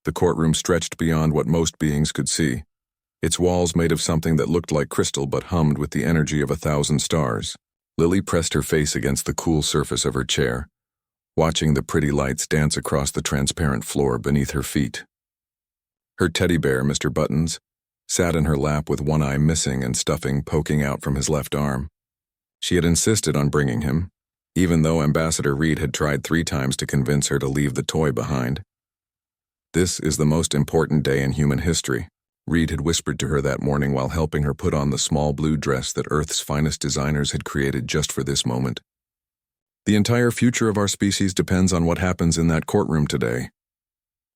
The courtroom stretched beyond what most beings could see, its walls made of something that looked like crystal but hummed with the energy of 1,000 stars. Lily pressed her face against the cool surface of her chair, watching the pretty lights dance across the transparent floor beneath her feet. Her teddy bear, Mr. Buttons, sat in her lap with one eye missing and stuffing poking out from his left arm. She had insisted on bringing him, even though Ambassador Reed had tried 3 times to convince her to leave the toy behind. "This is the most important day in human history," Reed had whispered to her that morning while helping her put on the small blue dress that Earth's finest designers had created just for this moment. "The entire future of our species depends on what happens in that courtroom today."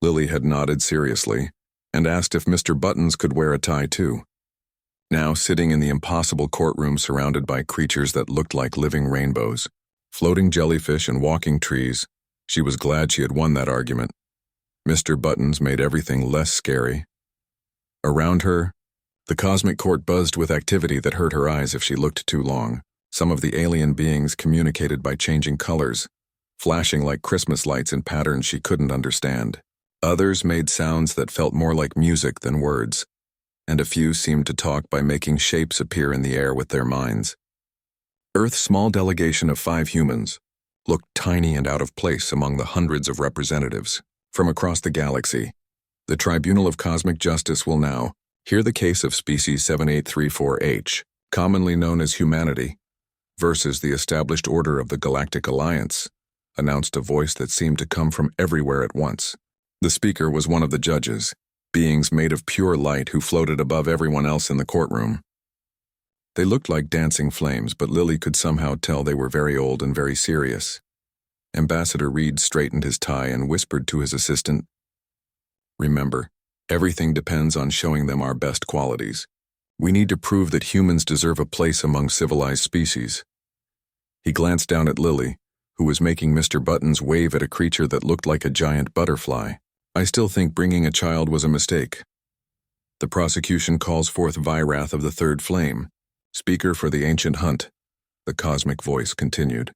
Lily had nodded seriously and asked if Mr. Buttons could wear a tie too. Now, sitting in the impossible courtroom surrounded by creatures that looked like living rainbows, floating jellyfish and walking trees, she was glad she had won that argument. Mr. Buttons made everything less scary. Around her, the cosmic court buzzed with activity that hurt her eyes if she looked too long. Some of the alien beings communicated by changing colors, flashing like Christmas lights in patterns she couldn't understand. Others made sounds that felt more like music than words, and a few seemed to talk by making shapes appear in the air with their minds. Earth's small delegation of 5 humans looked tiny and out of place among the hundreds of representatives from across the galaxy. The Tribunal of Cosmic Justice will now hear the case of Species 7834H, commonly known as humanity, versus the established order of the Galactic Alliance, announced a voice that seemed to come from everywhere at once. The speaker was one of the judges, beings made of pure light who floated above everyone else in the courtroom. They looked like dancing flames, but Lily could somehow tell they were very old and very serious. Ambassador Reed straightened his tie and whispered to his assistant, "Remember, everything depends on showing them our best qualities. We need to prove that humans deserve a place among civilized species." He glanced down at Lily, who was making Mr. Buttons wave at a creature that looked like a giant butterfly. "I still think bringing a child was a mistake. The prosecution calls forth Vyrath of the Third Flame, speaker for the ancient hunt," the cosmic voice continued.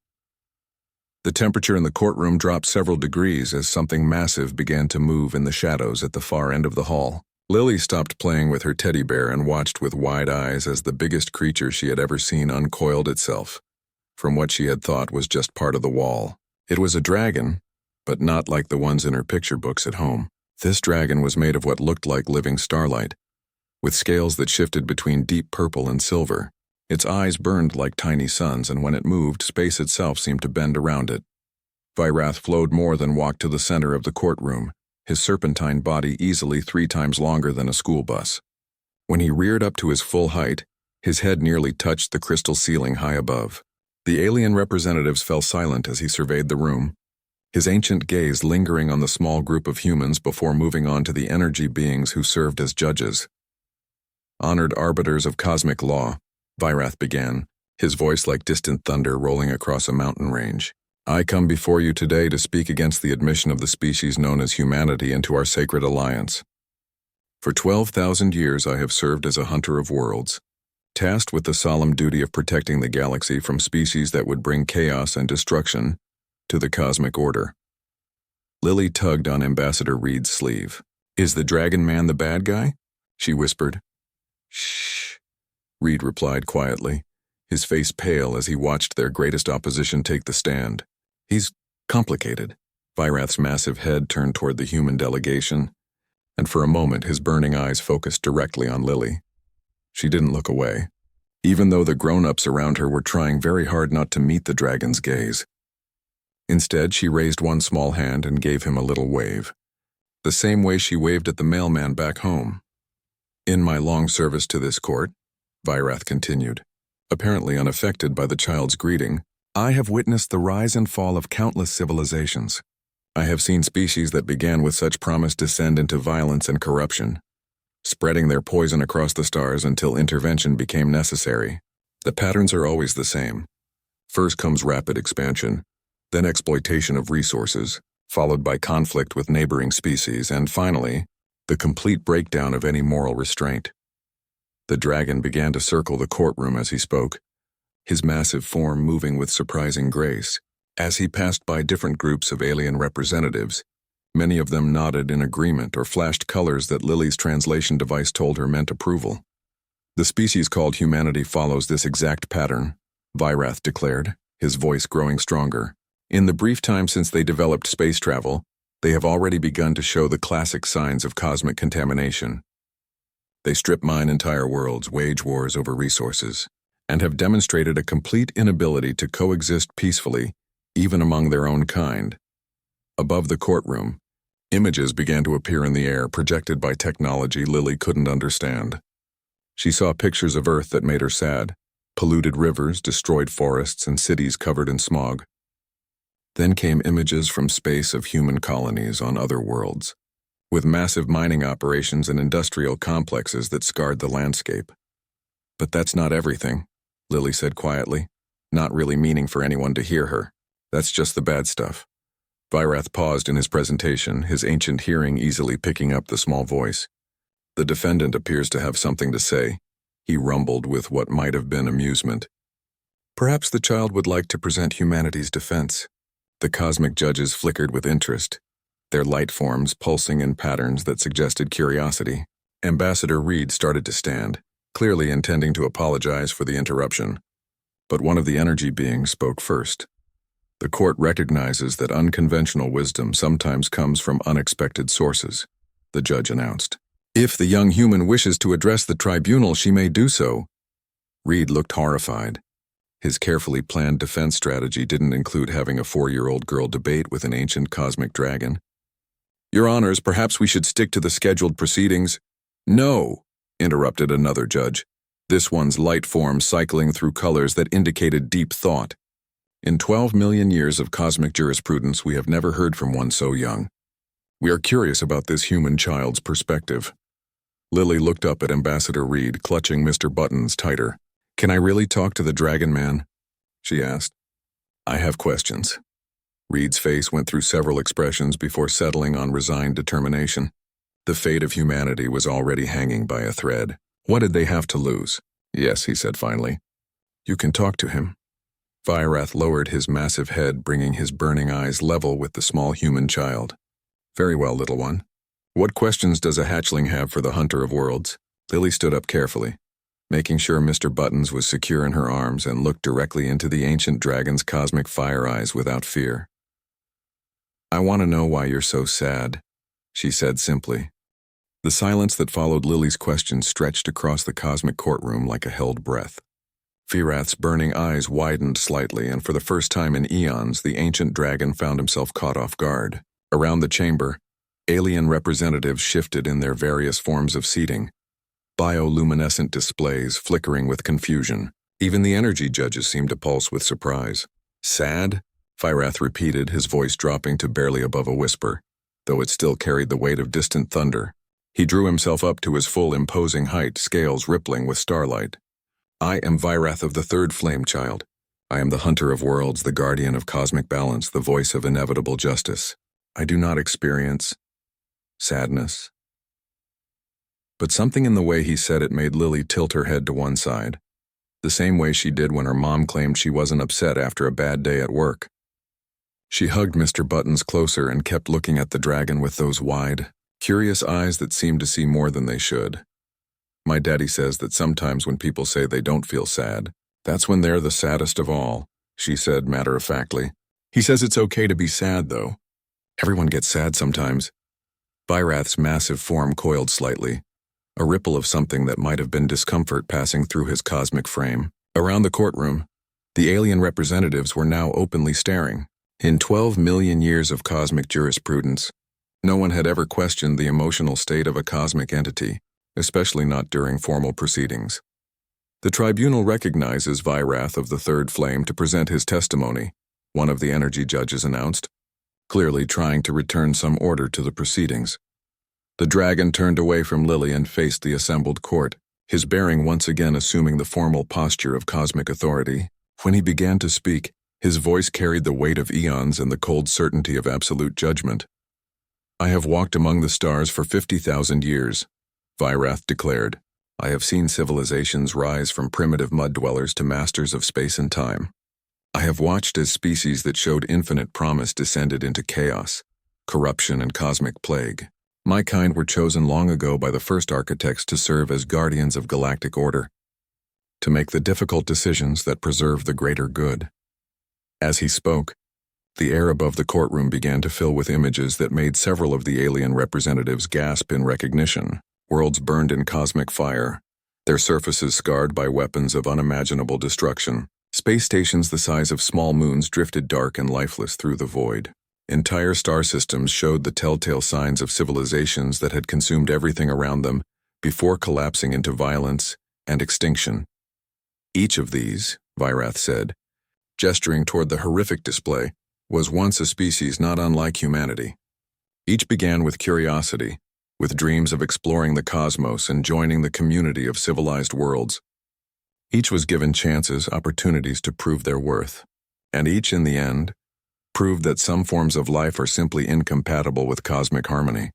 The temperature in the courtroom dropped several degrees as something massive began to move in the shadows at the far end of the hall. Lily stopped playing with her teddy bear and watched with wide eyes as the biggest creature she had ever seen uncoiled itself from what she had thought was just part of the wall. It was a dragon, but not like the ones in her picture books at home. This dragon was made of what looked like living starlight, with scales that shifted between deep purple and silver. Its eyes burned like tiny suns, and when it moved, space itself seemed to bend around it. Vyrath flowed more than walked to the center of the courtroom, his serpentine body easily 3 times longer than a school bus. When he reared up to his full height, his head nearly touched the crystal ceiling high above. The alien representatives fell silent as he surveyed the room, his ancient gaze lingering on the small group of humans before moving on to the energy beings who served as judges. "Honored arbiters of cosmic law," Vyrath began, his voice like distant thunder rolling across a mountain range. "I come before you today to speak against the admission of the species known as humanity into our sacred alliance. For 12,000 years I have served as a hunter of worlds, tasked with the solemn duty of protecting the galaxy from species that would bring chaos and destruction to the cosmic order." Lily tugged on Ambassador Reed's sleeve. "Is the Dragon Man the bad guy?" she whispered. "Shh," Reed replied quietly, his face pale as he watched their greatest opposition take the stand. "He's complicated." Vyrath's massive head turned toward the human delegation, and for a moment his burning eyes focused directly on Lily. She didn't look away, even though the grown-ups around her were trying very hard not to meet the dragon's gaze. Instead, she raised one small hand and gave him a little wave, the same way she waved at the mailman back home. "In my long service to this court," Vyrath continued, apparently unaffected by the child's greeting, "I have witnessed the rise and fall of countless civilizations. I have seen species that began with such promise descend into violence and corruption, spreading their poison across the stars until intervention became necessary. The patterns are always the same. First comes rapid expansion, then exploitation of resources, followed by conflict with neighboring species, and finally, the complete breakdown of any moral restraint." The dragon began to circle the courtroom as he spoke, his massive form moving with surprising grace. As he passed by different groups of alien representatives, Many of them nodded in agreement or flashed colors that Lily's translation device told her meant approval. The species called humanity follows this exact pattern, Vyrath declared, his voice growing stronger. In the brief time since they developed space travel, they have already begun to show the classic signs of cosmic contamination. They strip mine entire worlds, wage wars over resources, and have demonstrated a complete inability to coexist peacefully, even among their own kind. Above the courtroom, images began to appear in the air, projected by technology Lily couldn't understand. She saw pictures of Earth that made her sad, polluted rivers, destroyed forests, and cities covered in smog. Then came images from space of human colonies on other worlds, with massive mining operations and industrial complexes that scarred the landscape. But that's not everything, Lily said quietly, not really meaning for anyone to hear her. That's just the bad stuff. Vyrath paused in his presentation, his ancient hearing easily picking up the small voice. The defendant appears to have something to say, he rumbled with what might have been amusement. Perhaps the child would like to present humanity's defense. The cosmic judges flickered with interest, their light forms pulsing in patterns that suggested curiosity. Ambassador Reed started to stand, clearly intending to apologize for the interruption. But one of the energy beings spoke first. The court recognizes that unconventional wisdom sometimes comes from unexpected sources, the judge announced. If the young human wishes to address the tribunal, she may do so. Reed looked horrified. His carefully planned defense strategy didn't include having a 4-year-old girl debate with an ancient cosmic dragon. Your Honors, perhaps we should stick to the scheduled proceedings. No, interrupted another judge, this one's light form cycling through colors that indicated deep thought. In 12 million years of cosmic jurisprudence, we have never heard from one so young. We are curious about this human child's perspective. Lily looked up at Ambassador Reed, clutching Mr. Buttons tighter. Can I really talk to the Dragon Man? She asked. I have questions. Reed's face went through several expressions before settling on resigned determination. The fate of humanity was already hanging by a thread. What did they have to lose? Yes, he said finally. You can talk to him. Vyrath lowered his massive head, bringing his burning eyes level with the small human child. Very well, little one. What questions does a hatchling have for the Hunter of Worlds? Lily stood up carefully, making sure Mr. Buttons was secure in her arms, and looked directly into the ancient dragon's cosmic fire eyes without fear. I want to know why you're so sad, she said simply. The silence that followed Lily's question stretched across the cosmic courtroom like a held breath. Vyrath's burning eyes widened slightly, and for the first time in eons, the ancient dragon found himself caught off guard. Around the chamber, alien representatives shifted in their various forms of seating, bioluminescent displays flickering with confusion. Even the energy judges seemed to pulse with surprise. Sad? Vyrath repeated, his voice dropping to barely above a whisper, though it still carried the weight of distant thunder. He drew himself up to his full imposing height, scales rippling with starlight. I am Vyrath of the Third Flame Child. I am the Hunter of Worlds, the guardian of cosmic balance, the voice of inevitable justice. I do not experience sadness. But something in the way he said it made Lily tilt her head to one side, the same way she did when her mom claimed she wasn't upset after a bad day at work. She hugged Mr. Buttons closer and kept looking at the dragon with those wide, curious eyes that seemed to see more than they should. My daddy says that sometimes when people say they don't feel sad, that's when they're the saddest of all, she said matter-of-factly. He says it's okay to be sad, though. Everyone gets sad sometimes. Vyrath's massive form coiled slightly, a ripple of something that might have been discomfort passing through his cosmic frame. Around the courtroom, the alien representatives were now openly staring. In 12 million years of cosmic jurisprudence, no one had ever questioned the emotional state of a cosmic entity, especially not during formal proceedings. The tribunal recognizes Vyrath of the Third Flame to present his testimony, one of the energy judges announced, clearly trying to return some order to the proceedings. The dragon turned away from Lily and faced the assembled court, his bearing once again assuming the formal posture of cosmic authority. When he began to speak, his voice carried the weight of eons and the cold certainty of absolute judgment. I have walked among the stars for 50,000 years, Vyrath declared. I have seen civilizations rise from primitive mud dwellers to masters of space and time. I have watched as species that showed infinite promise descended into chaos, corruption, and cosmic plague. My kind were chosen long ago by the first architects to serve as guardians of galactic order, to make the difficult decisions that preserve the greater good. As he spoke, the air above the courtroom began to fill with images that made several of the alien representatives gasp in recognition. Worlds burned in cosmic fire, their surfaces scarred by weapons of unimaginable destruction. Space stations the size of small moons drifted dark and lifeless through the void. Entire star systems showed the telltale signs of civilizations that had consumed everything around them before collapsing into violence and extinction. Each of these, Virath said, gesturing toward the horrific display, was once a species not unlike humanity. Each began with curiosity, with dreams of exploring the cosmos and joining the community of civilized worlds. Each was given chances, opportunities to prove their worth, and each, in the end, proved that some forms of life are simply incompatible with cosmic harmony.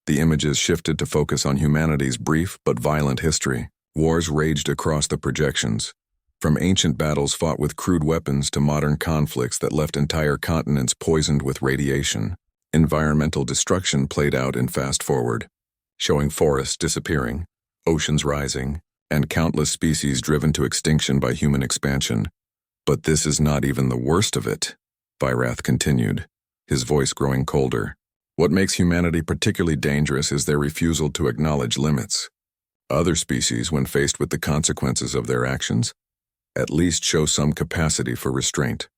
The images shifted to focus on humanity's brief but violent history. Wars raged across the projections, from ancient battles fought with crude weapons to modern conflicts that left entire continents poisoned with radiation. Environmental destruction played out in fast forward, showing forests disappearing, oceans rising, and countless species driven to extinction by human expansion. But this is not even the worst of it, Virath continued, his voice growing colder. What makes humanity particularly dangerous is their refusal to acknowledge limits. Other species, when faced with the consequences of their actions, at least show some capacity for restraint.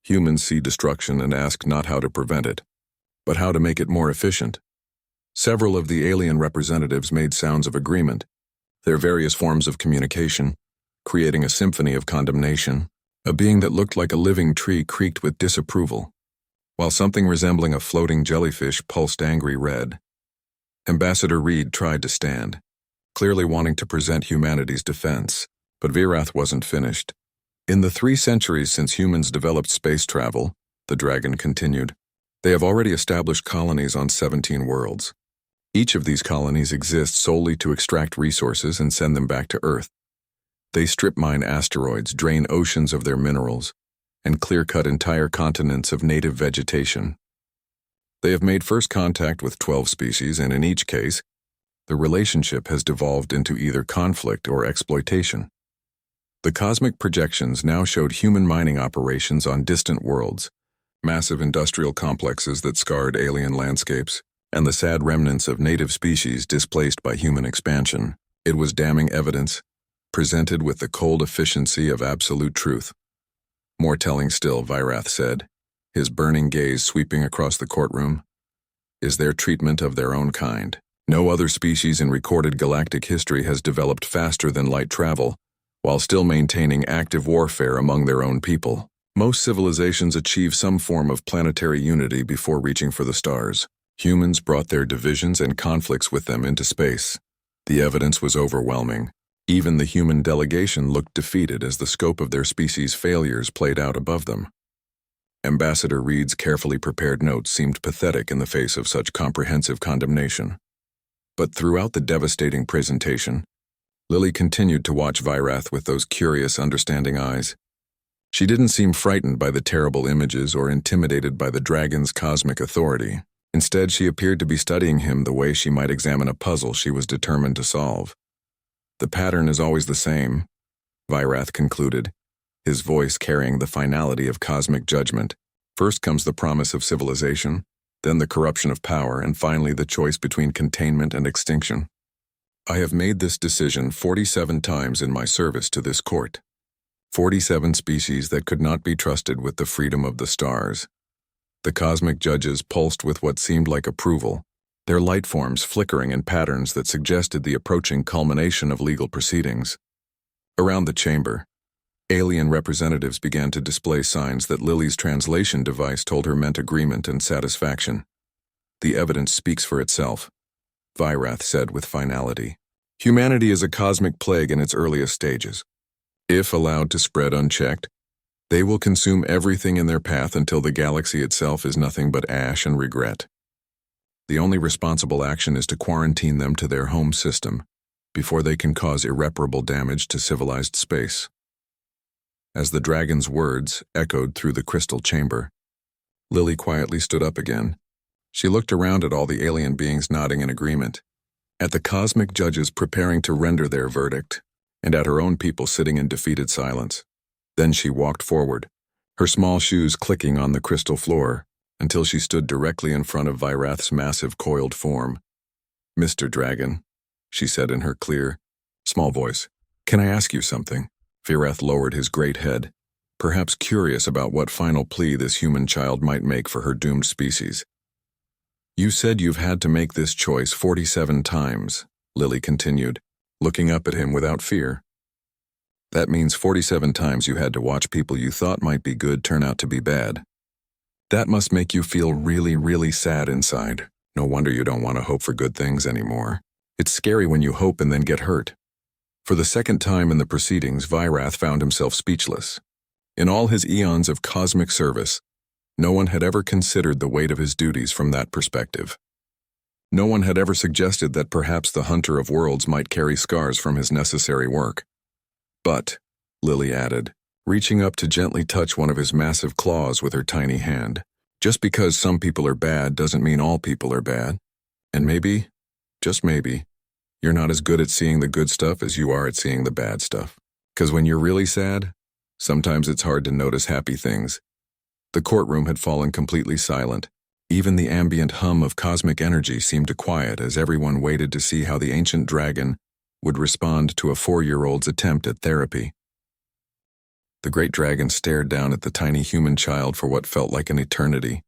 Humans see destruction and ask not how to prevent it, but how to make it more efficient. Several of the alien representatives made sounds of agreement, their various forms of communication, creating a symphony of condemnation. A being that looked like a living tree creaked with disapproval, while something resembling a floating jellyfish pulsed angry red. Ambassador Reed tried to stand, clearly wanting to present humanity's defense, but Virath wasn't finished. In the 3 centuries since humans developed space travel, the dragon continued, they have already established colonies on 17 worlds. Each of these colonies exists solely to extract resources and send them back to Earth. They strip mine asteroids, drain oceans of their minerals, and clear-cut entire continents of native vegetation. They have made first contact with 12 species, and in each case, the relationship has devolved into either conflict or exploitation. The cosmic projections now showed human mining operations on distant worlds, massive industrial complexes that scarred alien landscapes, and the sad remnants of native species displaced by human expansion. It was damning evidence, presented with the cold efficiency of absolute truth. More telling still, Virath said, his burning gaze sweeping across the courtroom, is their treatment of their own kind. No other species in recorded galactic history has developed faster than light travel, while still maintaining active warfare among their own people. Most civilizations achieve some form of planetary unity before reaching for the stars. Humans brought their divisions and conflicts with them into space. The evidence was overwhelming. Even the human delegation looked defeated as the scope of their species' failures played out above them. Ambassador Reed's carefully prepared notes seemed pathetic in the face of such comprehensive condemnation. But throughout the devastating presentation, Lily continued to watch Virath with those curious, understanding eyes. She didn't seem frightened by the terrible images or intimidated by the dragon's cosmic authority. Instead, she appeared to be studying him the way she might examine a puzzle she was determined to solve. The pattern is always the same, Virath concluded, his voice carrying the finality of cosmic judgment. First comes the promise of civilization, then the corruption of power, and finally the choice between containment and extinction. I have made this decision 47 times in my service to this court. 47 species that could not be trusted with the freedom of the stars. The cosmic judges pulsed with what seemed like approval, their light forms flickering in patterns that suggested the approaching culmination of legal proceedings. Around the chamber, alien representatives began to display signs that Lily's translation device told her meant agreement and satisfaction. The evidence speaks for itself, Virath said with finality. Humanity is a cosmic plague in its earliest stages. If allowed to spread unchecked, they will consume everything in their path until the galaxy itself is nothing but ash and regret. The only responsible action is to quarantine them to their home system before they can cause irreparable damage to civilized space. As the dragon's words echoed through the crystal chamber, Lily quietly stood up again, She looked around at all the alien beings nodding in agreement, at the cosmic judges preparing to render their verdict, and at her own people sitting in defeated silence. Then she walked forward, her small shoes clicking on the crystal floor, until she stood directly in front of Vyrath's massive coiled form. "Mr. Dragon," she said in her clear, small voice, "can I ask you something?" Vyrath lowered his great head, perhaps curious about what final plea this human child might make for her doomed species. "You said you've had to make this choice 47 times, Lily continued, looking up at him without fear. "That means 47 times you had to watch people you thought might be good turn out to be bad. That must make you feel really, really sad inside. No wonder you don't want to hope for good things anymore. It's scary when you hope and then get hurt." For the second time in the proceedings, Vyrath found himself speechless. In all his eons of cosmic service, no one had ever considered the weight of his duties from that perspective. No one had ever suggested that perhaps the Hunter of Worlds might carry scars from his necessary work. "But," Lily added, reaching up to gently touch one of his massive claws with her tiny hand, "just because some people are bad doesn't mean all people are bad. And maybe, just maybe, you're not as good at seeing the good stuff as you are at seeing the bad stuff. 'Cause when you're really sad, sometimes it's hard to notice happy things." The courtroom had fallen completely silent. Even the ambient hum of cosmic energy seemed to quiet as everyone waited to see how the ancient dragon would respond to a 4-year-old's attempt at therapy. The great dragon stared down at the tiny human child for what felt like an eternity.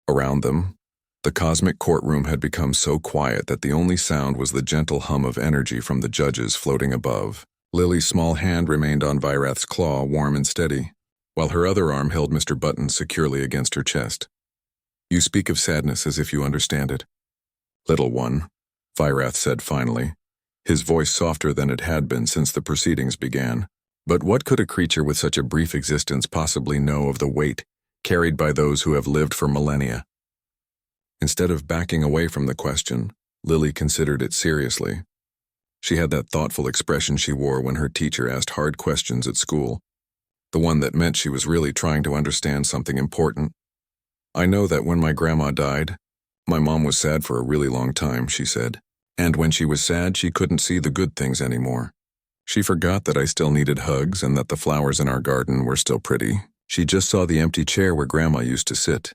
Around them, the cosmic courtroom had become so quiet that the only sound was the gentle hum of energy from the judges floating above. Lily's small hand remained on Vyrath's claw, warm and steady, while her other arm held Mr. Button securely against her chest. "You speak of sadness as if you understand it." "Little one," Vyrath said finally, his voice softer than it had been since the proceedings began. "But what could a creature with such a brief existence possibly know of the weight carried by those who have lived for millennia?" Instead of backing away from the question, Lily considered it seriously. She had that thoughtful expression she wore when her teacher asked hard questions at school, the one that meant she was really trying to understand something important. "I know that when my grandma died, my mom was sad for a really long time," she said. "And when she was sad, she couldn't see the good things anymore. She forgot that I still needed hugs and that the flowers in our garden were still pretty. She just saw the empty chair where Grandma used to sit."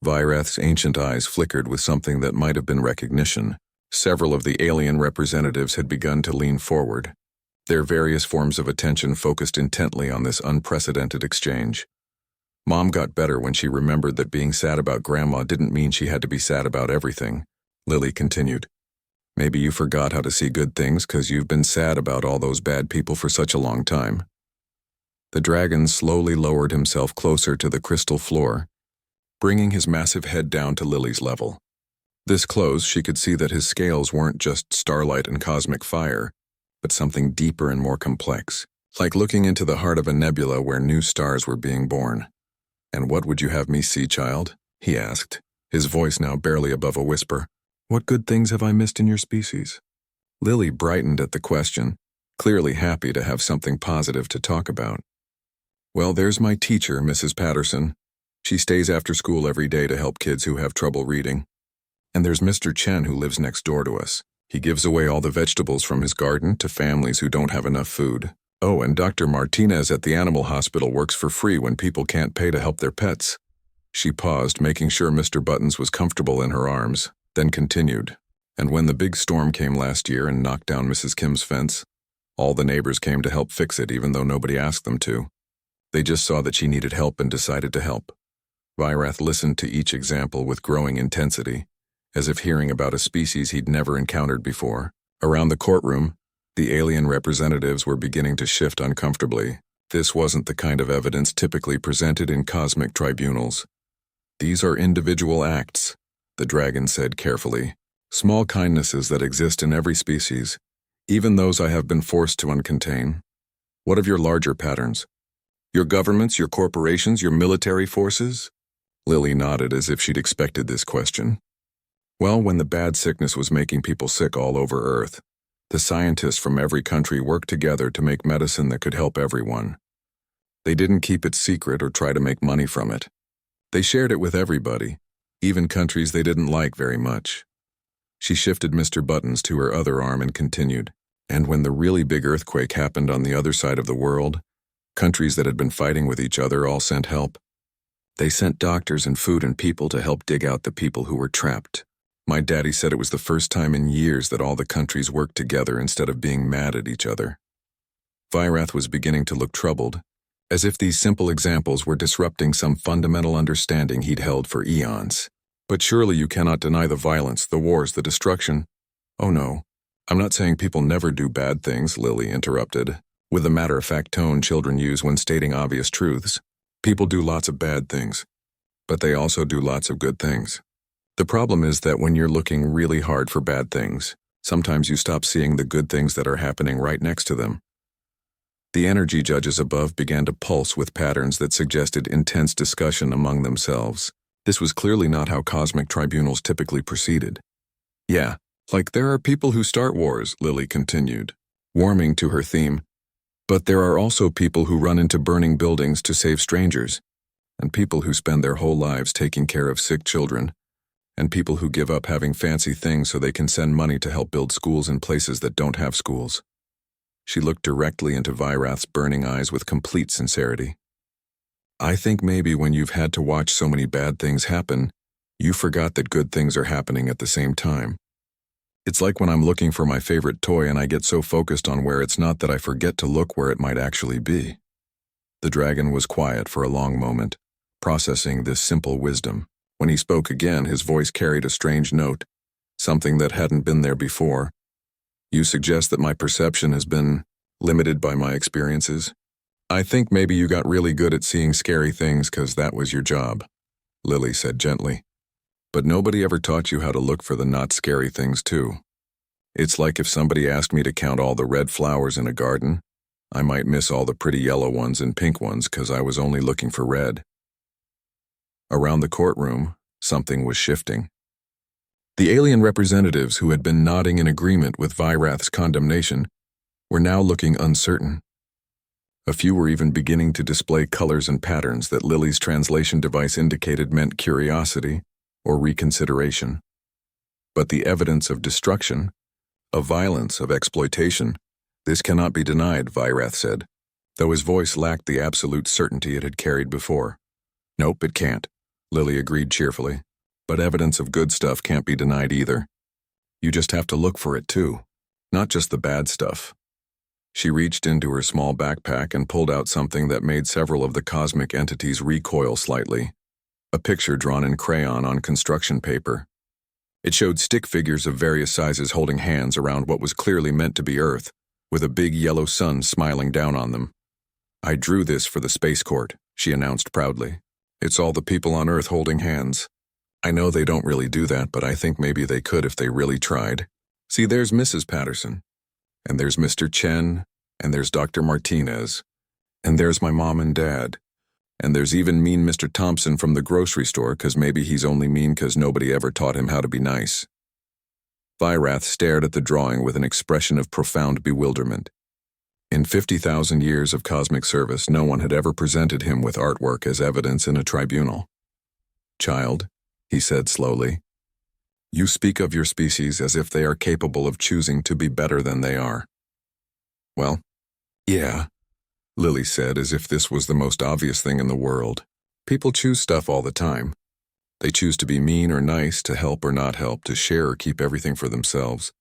Vyrath's ancient eyes flickered with something that might have been recognition. Several of the alien representatives had begun to lean forward, their various forms of attention focused intently on this unprecedented exchange. "Mom got better when she remembered that being sad about Grandma didn't mean she had to be sad about everything," Lily continued. "Maybe you forgot how to see good things because you've been sad about all those bad people for such a long time." The dragon slowly lowered himself closer to the crystal floor, bringing his massive head down to Lily's level. This close, she could see that his scales weren't just starlight and cosmic fire, but something deeper and more complex, like looking into the heart of a nebula where new stars were being born. "And what would you have me see, child?" he asked, his voice now barely above a whisper. "What good things have I missed in your species?" Lily brightened at the question, clearly happy to have something positive to talk about. "Well, there's my teacher, Mrs. Patterson. She stays after school every day to help kids who have trouble reading. And there's Mr. Chen who lives next door to us. He gives away all the vegetables from his garden to families who don't have enough food. Oh, and Dr. Martinez at the animal hospital works for free when people can't pay to help their pets." She paused, making sure Mr. Buttons was comfortable in her arms, then continued. "And when the big storm came last year and knocked down Mrs. Kim's fence, all the neighbors came to help fix it even though nobody asked them to. They just saw that she needed help and decided to help." Vyrath listened to each example with growing intensity, as if hearing about a species he'd never encountered before. Around the courtroom, the alien representatives were beginning to shift uncomfortably. This wasn't the kind of evidence typically presented in cosmic tribunals. "These are individual acts," the dragon said carefully. "Small kindnesses that exist in every species, even those I have been forced to uncontain. What of your larger patterns? Your governments, your corporations, your military forces?" Lily nodded as if she'd expected this question. "Well, when the bad sickness was making people sick all over Earth, the scientists from every country worked together to make medicine that could help everyone. They didn't keep it secret or try to make money from it. They shared it with everybody, even countries they didn't like very much. She shifted Mr. Buttons to her other arm and continued. And when the really big earthquake happened on the other side of the world, countries that had been fighting with each other all sent help. They sent doctors and food and people to help dig out the people who were trapped. My daddy said it was the first time in years that all the countries worked together instead of being mad at each other. Vyrath was beginning to look troubled, as if these simple examples were disrupting some fundamental understanding he'd held for eons. But surely you cannot deny the violence, the wars, the destruction. Oh no, I'm not saying people never do bad things, Lily interrupted, with the matter-of-fact tone children use when stating obvious truths. People do lots of bad things, but they also do lots of good things. The problem is that when you're looking really hard for bad things, sometimes you stop seeing the good things that are happening right next to them. The energy judges above began to pulse with patterns that suggested intense discussion among themselves. This was clearly not how cosmic tribunals typically proceeded. Yeah, like there are people who start wars, Lily continued, warming to her theme. But there are also people who run into burning buildings to save strangers, and people who spend their whole lives taking care of sick children, and people who give up having fancy things so they can send money to help build schools in places that don't have schools. She looked directly into Vyrath's burning eyes with complete sincerity. I think maybe when you've had to watch so many bad things happen, you forgot that good things are happening at the same time. It's like when I'm looking for my favorite toy and I get so focused on where it's not that I forget to look where it might actually be. The dragon was quiet for a long moment, processing this simple wisdom. When he spoke again, his voice carried a strange note, something that hadn't been there before. You suggest that my perception has been limited by my experiences? I think maybe you got really good at seeing scary things because that was your job, Lily said gently. But nobody ever taught you how to look for the not scary things too. It's like if somebody asked me to count all the red flowers in a garden, I might miss all the pretty yellow ones and pink ones because I was only looking for red. Around the courtroom, something was shifting. The alien representatives who had been nodding in agreement with Vyrath's condemnation were now looking uncertain. A few were even beginning to display colors and patterns that Lily's translation device indicated meant curiosity or reconsideration. But the evidence of destruction, of violence, of exploitation, this cannot be denied, Vyrath said, though his voice lacked the absolute certainty it had carried before. Nope, it can't, Lily agreed cheerfully. But evidence of good stuff can't be denied either. You just have to look for it too, not just the bad stuff. She reached into her small backpack and pulled out something that made several of the cosmic entities recoil slightly. A picture drawn in crayon on construction paper. It showed stick figures of various sizes holding hands around what was clearly meant to be Earth, with a big yellow sun smiling down on them. I drew this for the space court, she announced proudly. It's all the people on Earth holding hands. I know they don't really do that, but I think maybe they could if they really tried. See, there's Mrs. Patterson, and there's Mr. Chen, and there's Dr. Martinez, and there's my mom and dad, and there's even mean Mr. Thompson from the grocery store, 'cause maybe he's only mean 'cause nobody ever taught him how to be nice. Vyrath stared at the drawing with an expression of profound bewilderment. In 50,000 years of cosmic service, no one had ever presented him with artwork as evidence in a tribunal. Child, he said slowly, you speak of your species as if they are capable of choosing to be better than they are. Well, yeah, Lily said as if this was the most obvious thing in the world. People choose stuff all the time. They choose to be mean or nice, to help or not help, to share or keep everything for themselves.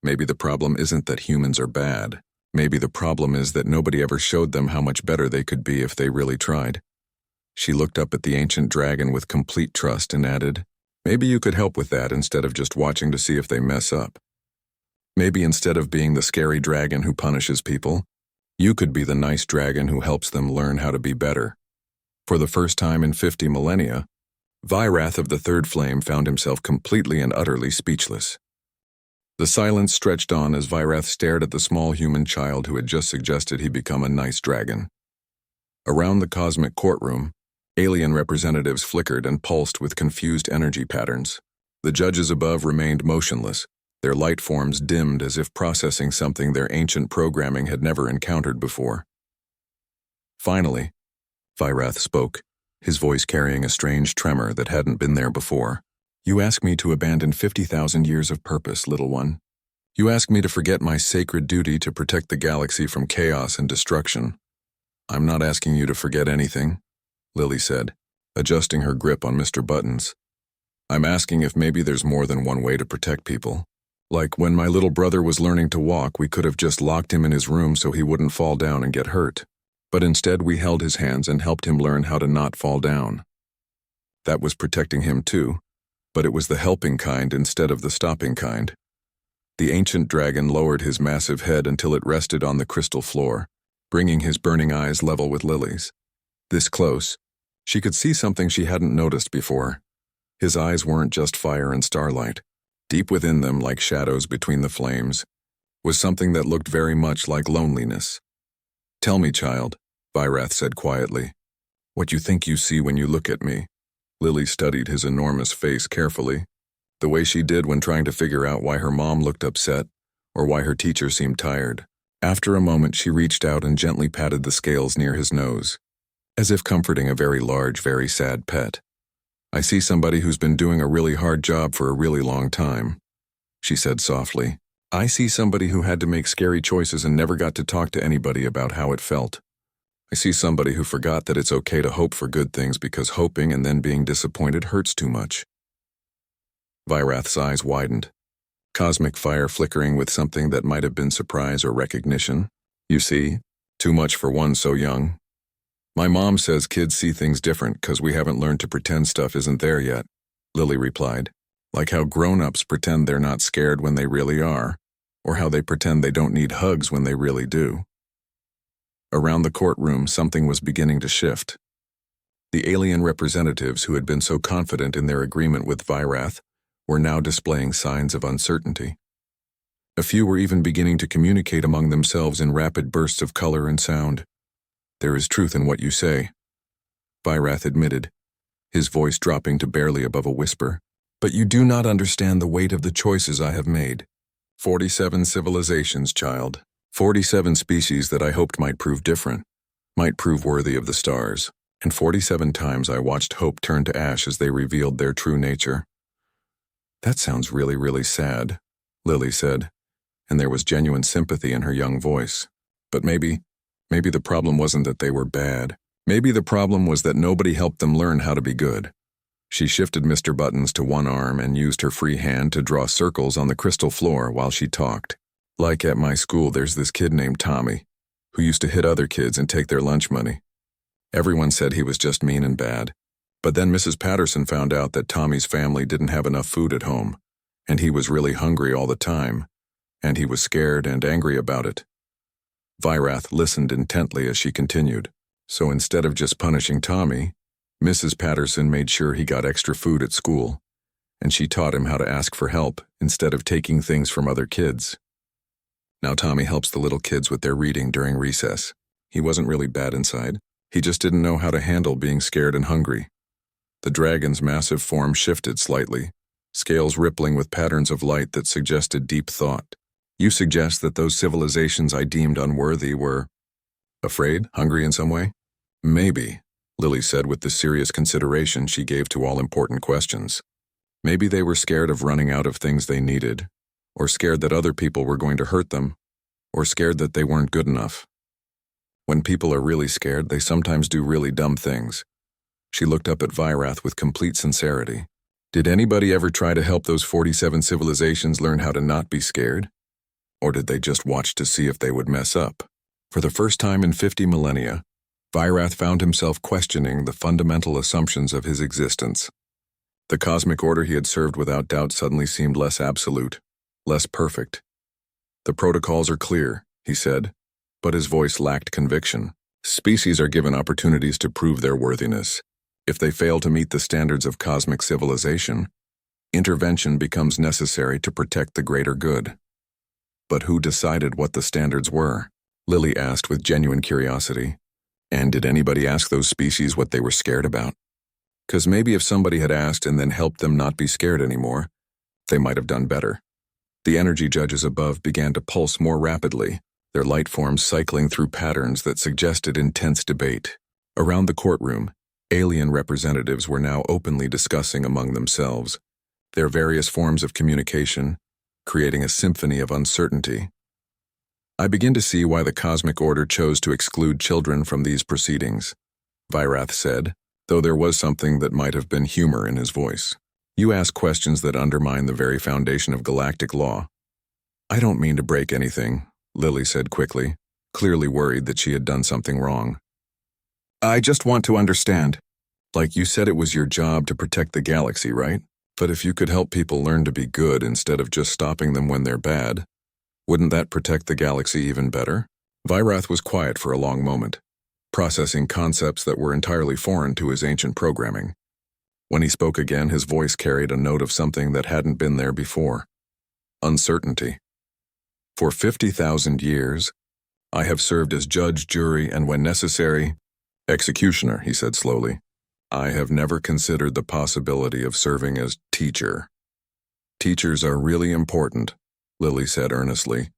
Maybe the problem isn't that humans are bad. Maybe the problem is that nobody ever showed them how much better they could be if they really tried. She looked up at the ancient dragon with complete trust and added, maybe you could help with that instead of just watching to see if they mess up. Maybe instead of being the scary dragon who punishes people, you could be the nice dragon who helps them learn how to be better. For the first time in 50 millennia, Vyrath of the Third Flame found himself completely and utterly speechless. The silence stretched on as Vyrath stared at the small human child who had just suggested he become a nice dragon. Around the cosmic courtroom, alien representatives flickered and pulsed with confused energy patterns. The judges above remained motionless, their light forms dimmed as if processing something their ancient programming had never encountered before. Finally, Vyrath spoke, his voice carrying a strange tremor that hadn't been there before. You ask me to abandon 50,000 years of purpose, little one. You ask me to forget my sacred duty to protect the galaxy from chaos and destruction. I'm not asking you to forget anything, Lily said, adjusting her grip on Mr. Buttons. I'm asking if maybe there's more than one way to protect people. Like when my little brother was learning to walk, we could have just locked him in his room so he wouldn't fall down and get hurt. But instead we held his hands and helped him learn how to not fall down. That was protecting him too, but it was the helping kind instead of the stopping kind. The ancient dragon lowered his massive head until it rested on the crystal floor, bringing his burning eyes level with Lily's. This close, she could see something she hadn't noticed before. His eyes weren't just fire and starlight. Deep within them, like shadows between the flames, was something that looked very much like loneliness. Tell me, child, Vyrath said quietly, what you think you see when you look at me. Lily studied his enormous face carefully, the way she did when trying to figure out why her mom looked upset or why her teacher seemed tired. After a moment, she reached out and gently patted the scales near his nose, as if comforting a very large, very sad pet. I see somebody who's been doing a really hard job for a really long time, she said softly. I see somebody who had to make scary choices and never got to talk to anybody about how it felt. I see somebody who forgot that it's okay to hope for good things because hoping and then being disappointed hurts too much. Vyrath's eyes widened, cosmic fire flickering with something that might have been surprise or recognition. You see, too much for one so young. My mom says kids see things different because we haven't learned to pretend stuff isn't there yet, Lily replied, like how grown-ups pretend they're not scared when they really are, or how they pretend they don't need hugs when they really do. Around the courtroom, something was beginning to shift. The alien representatives who had been so confident in their agreement with Vyrath were now displaying signs of uncertainty. A few were even beginning to communicate among themselves in rapid bursts of color and sound. There is truth in what you say, Vyrath admitted, his voice dropping to barely above a whisper. But you do not understand the weight of the choices I have made. 47 civilizations, child. 47 species that I hoped might prove different, might prove worthy of the stars. And 47 times I watched hope turn to ash as they revealed their true nature. That sounds really, really sad, Lily said, and there was genuine sympathy in her young voice. But maybe the problem wasn't that they were bad. Maybe the problem was that nobody helped them learn how to be good. She shifted Mr. Buttons to one arm and used her free hand to draw circles on the crystal floor while she talked. Like at my school, there's this kid named Tommy, who used to hit other kids and take their lunch money. Everyone said he was just mean and bad. But then Mrs. Patterson found out that Tommy's family didn't have enough food at home, and he was really hungry all the time, and he was scared and angry about it. Vyrath listened intently as she continued. So instead of just punishing Tommy, Mrs. Patterson made sure he got extra food at school, and she taught him how to ask for help instead of taking things from other kids. Now Tommy helps the little kids with their reading during recess. He wasn't really bad inside. He just didn't know how to handle being scared and hungry. The dragon's massive form shifted slightly, scales rippling with patterns of light that suggested deep thought. You suggest that those civilizations I deemed unworthy were afraid, hungry in some way? Maybe, Lily said with the serious consideration she gave to all important questions. Maybe they were scared of running out of things they needed, or scared that other people were going to hurt them, or scared that they weren't good enough. When people are really scared, they sometimes do really dumb things. She looked up at Vyrath with complete sincerity. Did anybody ever try to help those 47 civilizations learn how to not be scared? Or did they just watch to see if they would mess up? For the first time in 50 millennia, Vyrath found himself questioning the fundamental assumptions of his existence. The cosmic order he had served without doubt suddenly seemed less absolute, less perfect. The protocols are clear, he said, but his voice lacked conviction. Species are given opportunities to prove their worthiness. If they fail to meet the standards of cosmic civilization, intervention becomes necessary to protect the greater good. But who decided what the standards were? Lily asked with genuine curiosity. And did anybody ask those species what they were scared about? 'Cause maybe if somebody had asked and then helped them not be scared anymore, they might have done better. The energy judges above began to pulse more rapidly, their light forms cycling through patterns that suggested intense debate. Around the courtroom, alien representatives were now openly discussing among themselves, their various forms of communication, creating a symphony of uncertainty. I begin to see why the Cosmic Order chose to exclude children from these proceedings, Vyrath said, though there was something that might have been humor in his voice. You ask questions that undermine the very foundation of galactic law. I don't mean to break anything, Lily said quickly, clearly worried that she had done something wrong. I just want to understand. Like you said, it was your job to protect the galaxy, right? But if you could help people learn to be good instead of just stopping them when they're bad, wouldn't that protect the galaxy even better? Vyrath was quiet for a long moment, processing concepts that were entirely foreign to his ancient programming. When he spoke again, his voice carried a note of something that hadn't been there before. Uncertainty. For 50,000 years, I have served as judge, jury, and when necessary, executioner, he said slowly. I have never considered the possibility of serving as teacher. Teachers are really important, Lily said earnestly.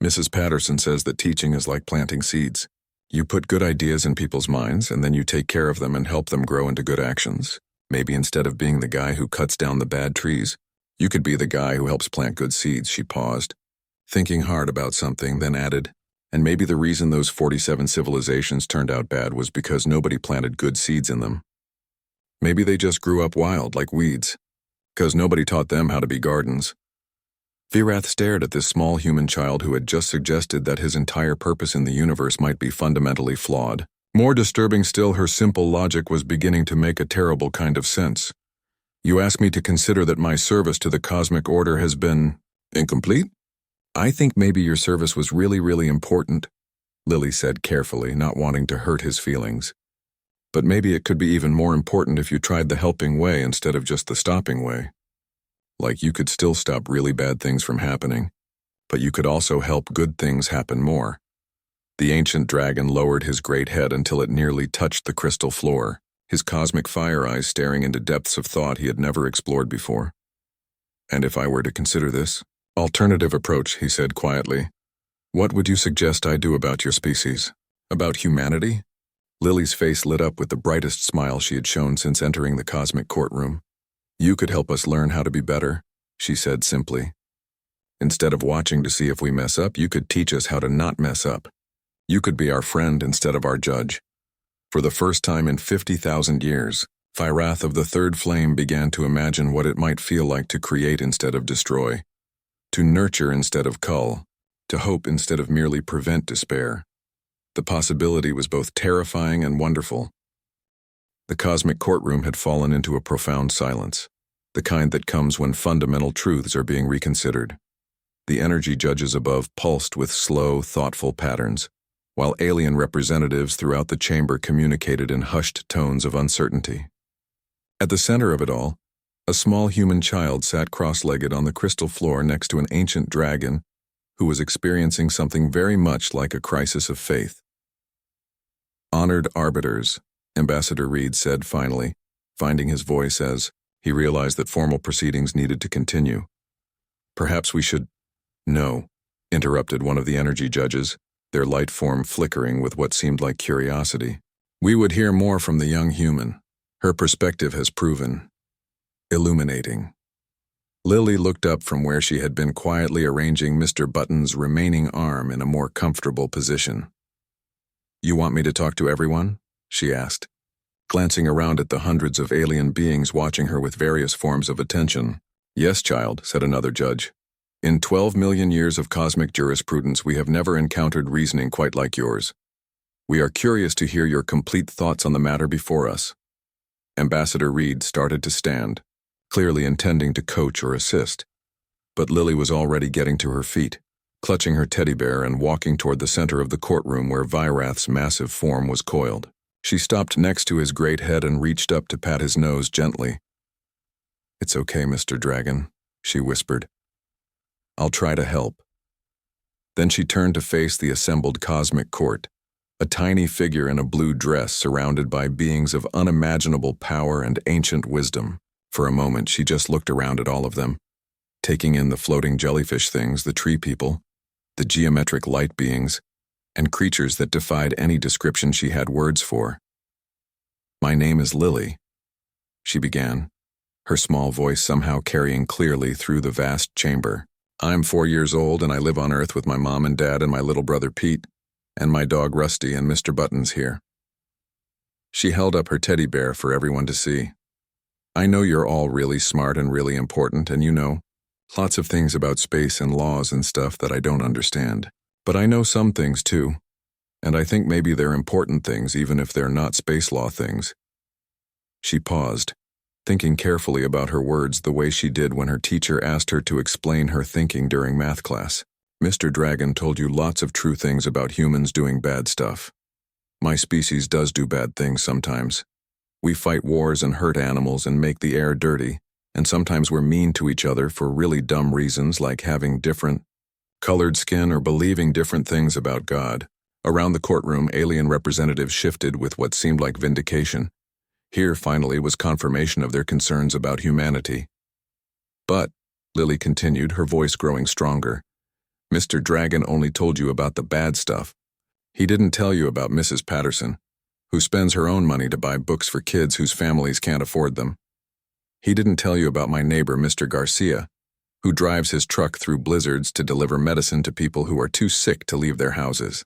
Mrs. Patterson says that teaching is like planting seeds. You put good ideas in people's minds, and then you take care of them and help them grow into good actions. Maybe instead of being the guy who cuts down the bad trees, you could be the guy who helps plant good seeds. She paused, thinking hard about something, then added, and maybe the reason those 47 civilizations turned out bad was because nobody planted good seeds in them. Maybe they just grew up wild like weeds, because nobody taught them how to be gardens. Vyrath stared at this small human child who had just suggested that his entire purpose in the universe might be fundamentally flawed. More disturbing still, her simple logic was beginning to make a terrible kind of sense. You ask me to consider that my service to the Cosmic Order has been incomplete? I think maybe your service was really important, Lily said carefully, not wanting to hurt his feelings. But maybe it could be even more important if you tried the helping way instead of just the stopping way. Like you could still stop really bad things from happening, but you could also help good things happen more. The ancient dragon lowered his great head until it nearly touched the crystal floor, his cosmic fire eyes staring into depths of thought he had never explored before. And if I were to consider this alternative approach, he said quietly, what would you suggest I do about your species? About humanity? Lily's face lit up with the brightest smile she had shown since entering the cosmic courtroom. You could help us learn how to be better, she said simply. Instead of watching to see if we mess up, you could teach us how to not mess up. You could be our friend instead of our judge. For the first time in 50,000 years, Vyrath of the Third Flame began to imagine what it might feel like to create instead of destroy, to nurture instead of cull, to hope instead of merely prevent despair. The possibility was both terrifying and wonderful. The cosmic courtroom had fallen into a profound silence, the kind that comes when fundamental truths are being reconsidered. The energy judges above pulsed with slow, thoughtful patterns, while alien representatives throughout the chamber communicated in hushed tones of uncertainty. At the center of it all, a small human child sat cross-legged on the crystal floor next to an ancient dragon who was experiencing something very much like a crisis of faith. Honored arbiters, Ambassador Reed said finally, finding his voice as he realized that formal proceedings needed to continue. Perhaps we should— No, interrupted one of the energy judges, their light form flickering with what seemed like curiosity. We would hear more from the young human. Her perspective has proven illuminating. Lily looked up from where she had been quietly arranging Mr. Button's remaining arm in a more comfortable position. You want me to talk to everyone? She asked, glancing around at the hundreds of alien beings watching her with various forms of attention. Yes, child, said another judge. In 12 million years of cosmic jurisprudence, we have never encountered reasoning quite like yours. We are curious to hear your complete thoughts on the matter before us. Ambassador Reed started to stand, clearly intending to coach or assist. But Lily was already getting to her feet, clutching her teddy bear and walking toward the center of the courtroom where Vyrath's massive form was coiled. She stopped next to his great head and reached up to pat his nose gently. It's okay, Mr. Dragon, she whispered. I'll try to help. Then she turned to face the assembled cosmic court, a tiny figure in a blue dress surrounded by beings of unimaginable power and ancient wisdom. For a moment, she just looked around at all of them, taking in the floating jellyfish things, the tree people, the geometric light beings, and creatures that defied any description she had words for. My name is Lily, she began, her small voice somehow carrying clearly through the vast chamber. I'm 4 years old and I live on Earth with my mom and dad and my little brother Pete, and my dog Rusty, and Mr. Buttons here. She held up her teddy bear for everyone to see. I know you're all really smart and really important, and you know lots of things about space and laws and stuff that I don't understand. But I know some things too, and I think maybe they're important things even if they're not space law things. She paused, thinking carefully about her words the way she did when her teacher asked her to explain her thinking during math class. Mr. Dragon told you lots of true things about humans doing bad stuff. My species does do bad things sometimes. We fight wars and hurt animals and make the air dirty, and sometimes we're mean to each other for really dumb reasons like having different colored skin or believing different things about God. Around the courtroom, alien representatives shifted with what seemed like vindication. Here, finally, was confirmation of their concerns about humanity. But, Lily continued, her voice growing stronger, Mr. Dragon only told you about the bad stuff. He didn't tell you about Mrs. Patterson, who spends her own money to buy books for kids whose families can't afford them. He didn't tell you about my neighbor, Mr. Garcia, who drives his truck through blizzards to deliver medicine to people who are too sick to leave their houses.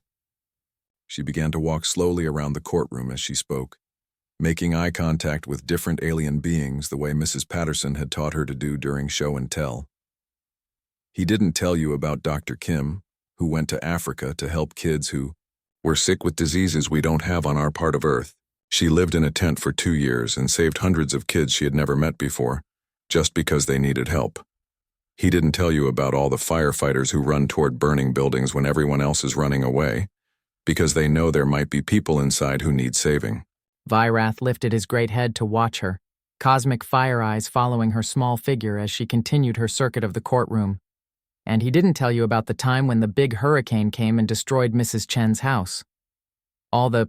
She began to walk slowly around the courtroom as she spoke, making eye contact with different alien beings the way Mrs. Patterson had taught her to do during show and tell. He didn't tell you about Dr. Kim, who went to Africa to help kids who were sick with diseases we don't have on our part of Earth. She lived in a tent for 2 years and saved hundreds of kids she had never met before, just because they needed help. He didn't tell you about all the firefighters who run toward burning buildings when everyone else is running away, because they know there might be people inside who need saving. Vyrath lifted his great head to watch her, cosmic fire eyes following her small figure as she continued her circuit of the courtroom. And he didn't tell you about the time when the big hurricane came and destroyed Mrs. Chen's house. All the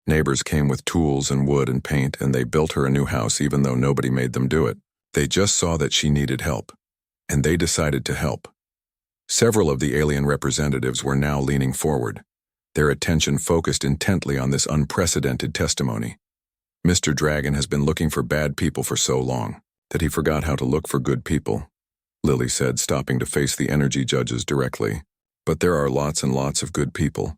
neighbors came with tools and wood and paint, and they built her a new house even though nobody made them do it. They just saw that she needed help, and they decided to help. Several of the alien representatives were now leaning forward, their attention focused intently on this unprecedented testimony. Mr. Dragon has been looking for bad people for so long that he forgot how to look for good people, Lily said, stopping to face the energy judges directly. But there are lots and lots of good people.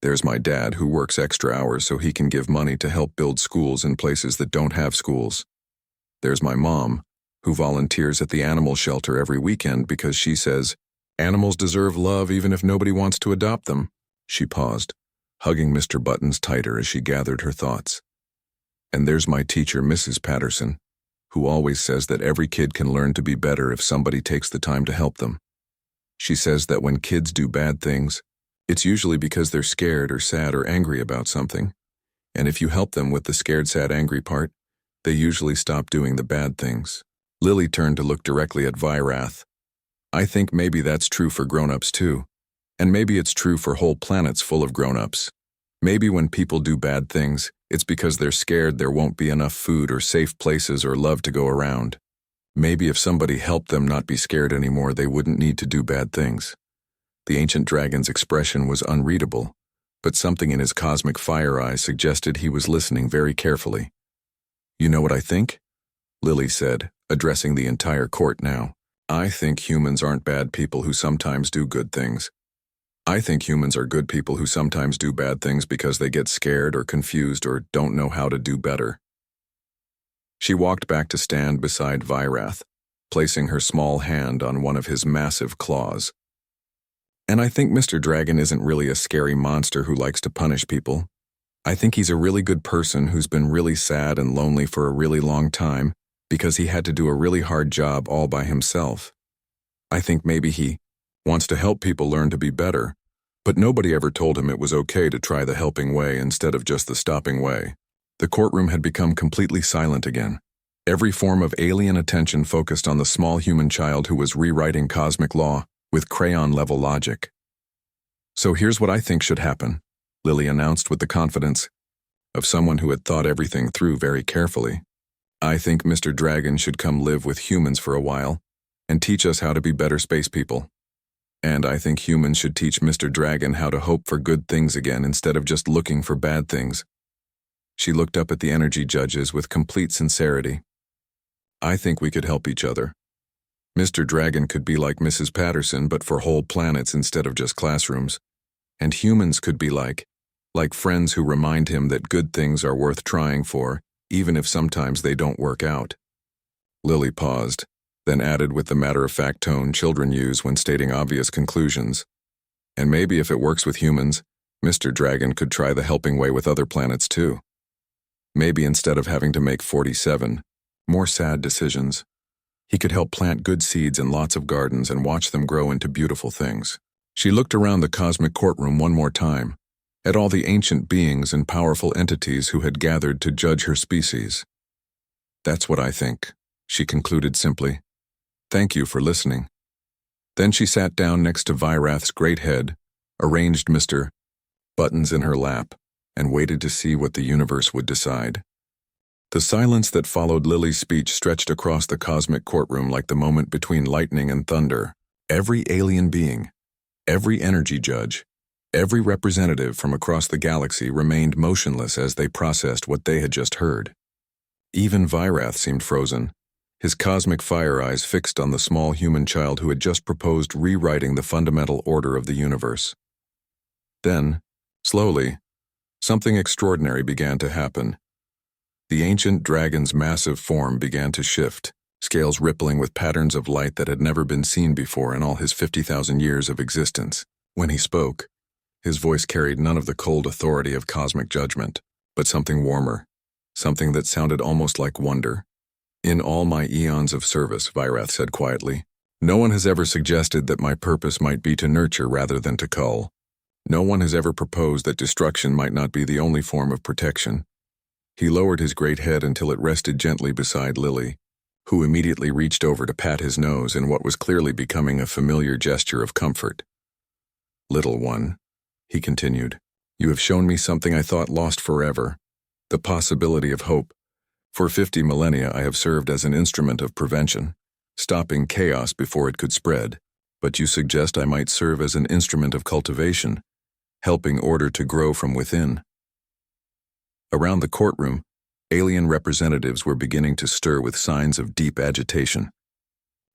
There's my dad, who works extra hours so he can give money to help build schools in places that don't have schools. There's my mom, who volunteers at the animal shelter every weekend because she says animals deserve love even if nobody wants to adopt them. She paused, hugging Mr. Buttons tighter as she gathered her thoughts. And there's my teacher, Mrs. Patterson, who always says that every kid can learn to be better if somebody takes the time to help them. She says that when kids do bad things, it's usually because they're scared or sad or angry about something, and if you help them with the scared, sad, angry part, they usually stop doing the bad things. Lily turned to look directly at Vyrath. I think maybe that's true for grown-ups too, and maybe it's true for whole planets full of grown-ups. Maybe when people do bad things, it's because they're scared there won't be enough food or safe places or love to go around. Maybe if somebody helped them not be scared anymore, they wouldn't need to do bad things. The ancient dragon's expression was unreadable, but something in his cosmic fire eyes suggested he was listening very carefully. You know what I think? Lily said, addressing the entire court now. I think humans aren't bad people who sometimes do good things. I think humans are good people who sometimes do bad things because they get scared or confused or don't know how to do better. She walked back to stand beside Vyrath, placing her small hand on one of his massive claws. And I think Mr. Dragon isn't really a scary monster who likes to punish people. I think he's a really good person who's been really sad and lonely for a really long time because he had to do a really hard job all by himself. I think maybe he wants to help people learn to be better, but nobody ever told him it was okay to try the helping way instead of just the stopping way. The courtroom had become completely silent again. Every form of alien attention focused on the small human child who was rewriting cosmic law with crayon-level logic. So here's what I think should happen, Lily announced with the confidence of someone who had thought everything through very carefully. I think Mr. Dragon should come live with humans for a while and teach us how to be better space people. And I think humans should teach Mr. Dragon how to hope for good things again instead of just looking for bad things. She looked up at the energy judges with complete sincerity. I think we could help each other. Mr. Dragon could be like Mrs. Patterson, but for whole planets instead of just classrooms. And humans could be like friends who remind him that good things are worth trying for, even if sometimes they don't work out. Lily paused, then added with the matter-of-fact tone children use when stating obvious conclusions. And maybe if it works with humans, Mr. Dragon could try the helping way with other planets too. Maybe instead of having to make 47 more sad decisions, he could help plant good seeds in lots of gardens and watch them grow into beautiful things. She looked around the cosmic courtroom one more time, at all the ancient beings and powerful entities who had gathered to judge her species. That's what I think, she concluded simply. Thank you for listening. Then she sat down next to Vyrath's great head, arranged Mr. Buttons in her lap, and waited to see what the universe would decide. The silence that followed Lily's speech stretched across the cosmic courtroom like the moment between lightning and thunder. Every alien being, every energy judge, every representative from across the galaxy remained motionless as they processed what they had just heard. Even Vyrath seemed frozen, his cosmic fire eyes fixed on the small human child who had just proposed rewriting the fundamental order of the universe. Then, slowly, something extraordinary began to happen. The ancient dragon's massive form began to shift, scales rippling with patterns of light that had never been seen before in all his 50,000 years of existence. When he spoke, his voice carried none of the cold authority of cosmic judgment, but something warmer, something that sounded almost like wonder. In all my eons of service, Vyrath said quietly, no one has ever suggested that my purpose might be to nurture rather than to cull. No one has ever proposed that destruction might not be the only form of protection. He lowered his great head until it rested gently beside Lily, who immediately reached over to pat his nose in what was clearly becoming a familiar gesture of comfort. Little one, he continued, you have shown me something I thought lost forever, the possibility of hope. For 50 millennia I have served as an instrument of prevention, stopping chaos before it could spread, but you suggest I might serve as an instrument of cultivation, helping order to grow from within. Around the courtroom, alien representatives were beginning to stir with signs of deep agitation.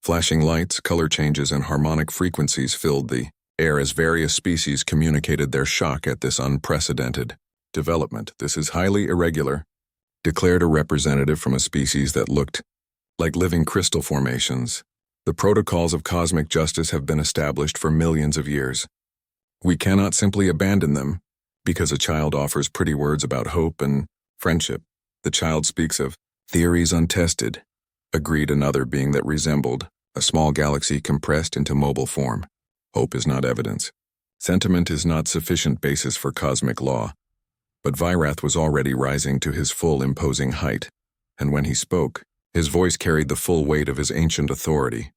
Flashing lights, color changes, and harmonic frequencies filled the air as various species communicated their shock at this unprecedented development. This is highly irregular, declared a representative from a species that looked like living crystal formations. The protocols of cosmic justice have been established for millions of years. We cannot simply abandon them because a child offers pretty words about hope and friendship. The child speaks of theories untested, agreed another being that resembled a small galaxy compressed into mobile form. Hope is not evidence. Sentiment is not sufficient basis for cosmic law. But Vyrath was already rising to his full imposing height, and when he spoke, his voice carried the full weight of his ancient authority.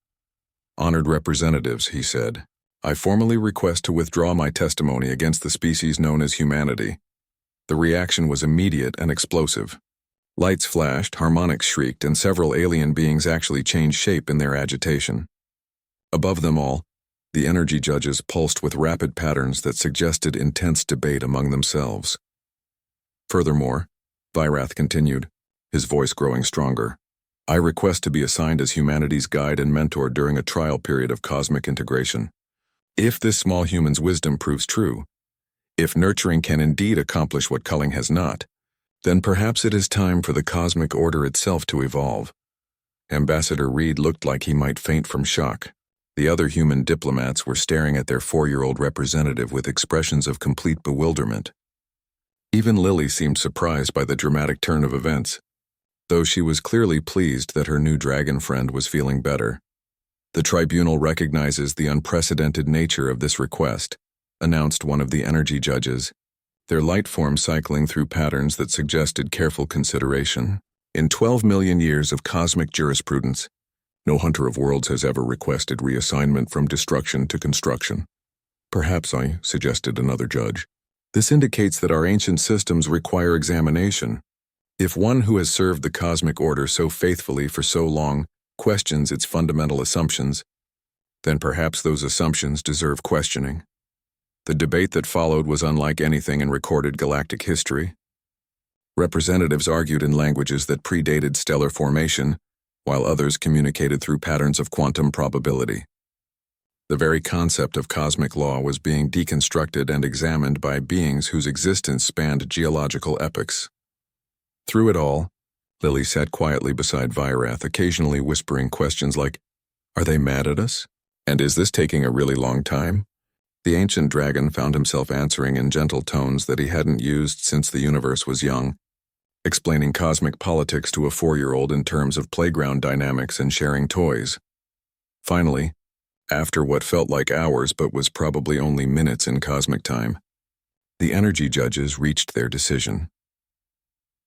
Honored representatives, he said, I formally request to withdraw my testimony against the species known as humanity. The reaction was immediate and explosive. Lights flashed, harmonics shrieked, and several alien beings actually changed shape in their agitation. Above them all, the energy judges pulsed with rapid patterns that suggested intense debate among themselves. Furthermore, Vyrath continued, his voice growing stronger, I request to be assigned as humanity's guide and mentor during a trial period of cosmic integration. If this small human's wisdom proves true, if nurturing can indeed accomplish what culling has not, then perhaps it is time for the cosmic order itself to evolve. Ambassador Reed looked like he might faint from shock. The other human diplomats were staring at their 4-year-old representative with expressions of complete bewilderment. Even Lily seemed surprised by the dramatic turn of events, though she was clearly pleased that her new dragon friend was feeling better. The tribunal recognizes the unprecedented nature of this request, announced one of the energy judges, their light form cycling through patterns that suggested careful consideration. In 12 million years of cosmic jurisprudence, no hunter of worlds has ever requested reassignment from destruction to construction. Perhaps, I suggested another judge. This indicates that our ancient systems require examination. If one who has served the cosmic order so faithfully for so long questions its fundamental assumptions, then perhaps those assumptions deserve questioning. The debate that followed was unlike anything in recorded galactic history. Representatives argued in languages that predated stellar formation, while others communicated through patterns of quantum probability. The very concept of cosmic law was being deconstructed and examined by beings whose existence spanned geological epochs. Through it all, Lily sat quietly beside Vyrath, occasionally whispering questions like, "Are they mad at us? And is this taking a really long time?" The ancient dragon found himself answering in gentle tones that he hadn't used since the universe was young, explaining cosmic politics to a 4-year-old in terms of playground dynamics and sharing toys. Finally, after what felt like hours but was probably only minutes in cosmic time, the energy judges reached their decision.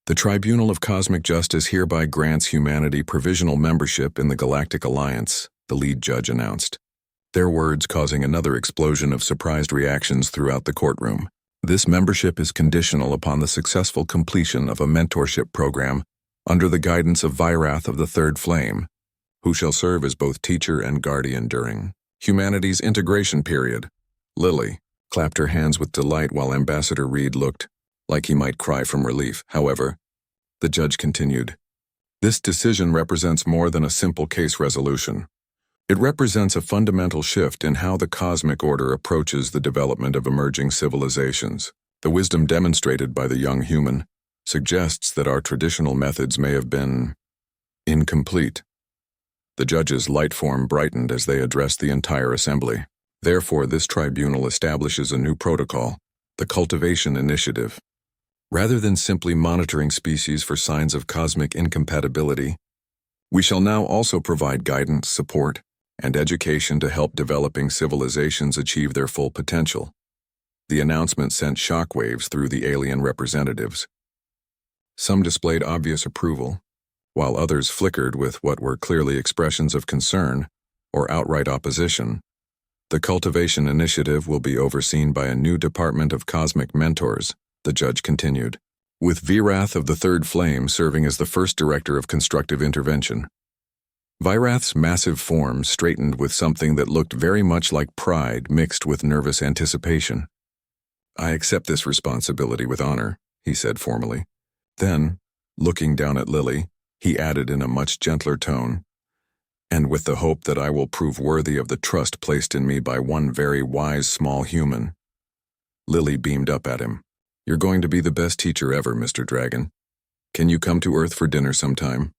The Tribunal of Cosmic Justice hereby grants humanity provisional membership in the Galactic Alliance, the lead judge announced, their words causing another explosion of surprised reactions throughout the courtroom. This membership is conditional upon the successful completion of a mentorship program under the guidance of Vyrath of the Third Flame, who shall serve as both teacher and guardian during humanity's integration period. Lily clapped her hands with delight while Ambassador Reed looked like he might cry from relief. However, the judge continued, "This decision represents more than a simple case resolution. It represents a fundamental shift in how the cosmic order approaches the development of emerging civilizations. The wisdom demonstrated by the young human suggests that our traditional methods may have been incomplete." The judge's light form brightened as they addressed the entire assembly. Therefore, this tribunal establishes a new protocol, the Cultivation Initiative. Rather than simply monitoring species for signs of cosmic incompatibility, we shall now also provide guidance, support, and education to help developing civilizations achieve their full potential. The announcement sent shockwaves through the alien representatives. Some displayed obvious approval, while others flickered with what were clearly expressions of concern or outright opposition. The Cultivation Initiative will be overseen by a new Department of Cosmic Mentors, the judge continued, with Vyrath of the Third Flame serving as the first director of constructive intervention. Vyrath's massive form straightened with something that looked very much like pride mixed with nervous anticipation. "I accept this responsibility with honor," he said formally. Then, looking down at Lily, he added in a much gentler tone, "And with the hope that I will prove worthy of the trust placed in me by one very wise small human." Lily beamed up at him. "You're going to be the best teacher ever, Mr. Dragon. Can you come to Earth for dinner sometime?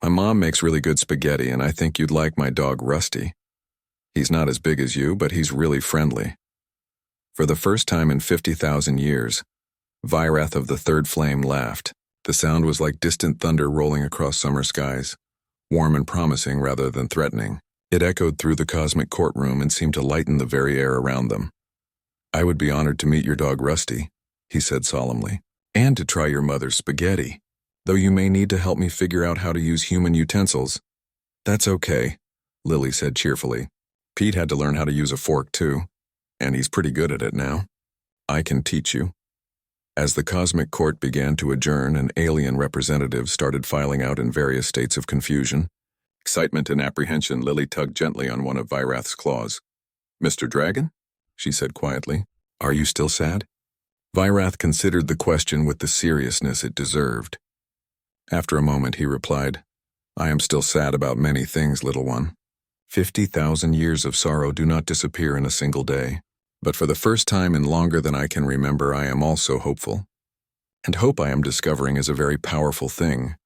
My mom makes really good spaghetti, and I think you'd like my dog Rusty. He's not as big as you, but he's really friendly." For the first time in 50,000 years, Vyrath of the Third Flame laughed. The sound was like distant thunder rolling across summer skies, warm and promising rather than threatening. It echoed through the cosmic courtroom and seemed to lighten the very air around them. "I would be honored to meet your dog Rusty," he said solemnly, "and to try your mother's spaghetti. Though you may need to help me figure out how to use human utensils." "That's okay," Lily said cheerfully. "Pete had to learn how to use a fork too, and he's pretty good at it now. I can teach you." As the cosmic court began to adjourn and alien representatives started filing out in various states of confusion, excitement and apprehension, Lily tugged gently on one of Vyrath's claws. "Mr. Dragon?" she said quietly. "Are you still sad?" Vyrath considered the question with the seriousness it deserved. After a moment he replied, "I am still sad about many things, little one. 50,000 years of sorrow do not disappear in a single day. But for the first time in longer than I can remember, I am also hopeful. And hope, I am discovering, is a very powerful thing."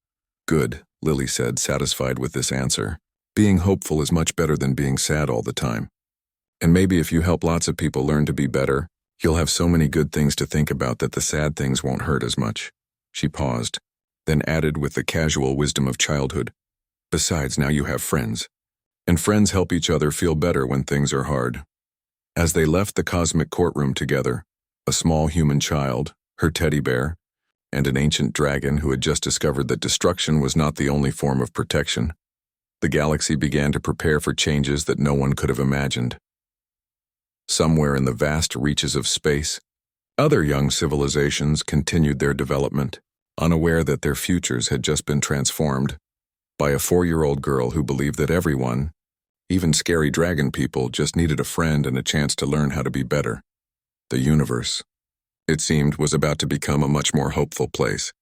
"Good," Lily said, satisfied with this answer. "Being hopeful is much better than being sad all the time. And maybe if you help lots of people learn to be better, you'll have so many good things to think about that the sad things won't hurt as much." She paused, then added with the casual wisdom of childhood, "Besides, now you have friends. And friends help each other feel better when things are hard." As they left the cosmic courtroom together, a small human child, her teddy bear, and an ancient dragon who had just discovered that destruction was not the only form of protection, the galaxy began to prepare for changes that no one could have imagined. Somewhere in the vast reaches of space, other young civilizations continued their development, unaware that their futures had just been transformed by a 4-year-old girl who believed that everyone, even scary dragon people, just needed a friend and a chance to learn how to be better. The universe, it seemed, was about to become a much more hopeful place.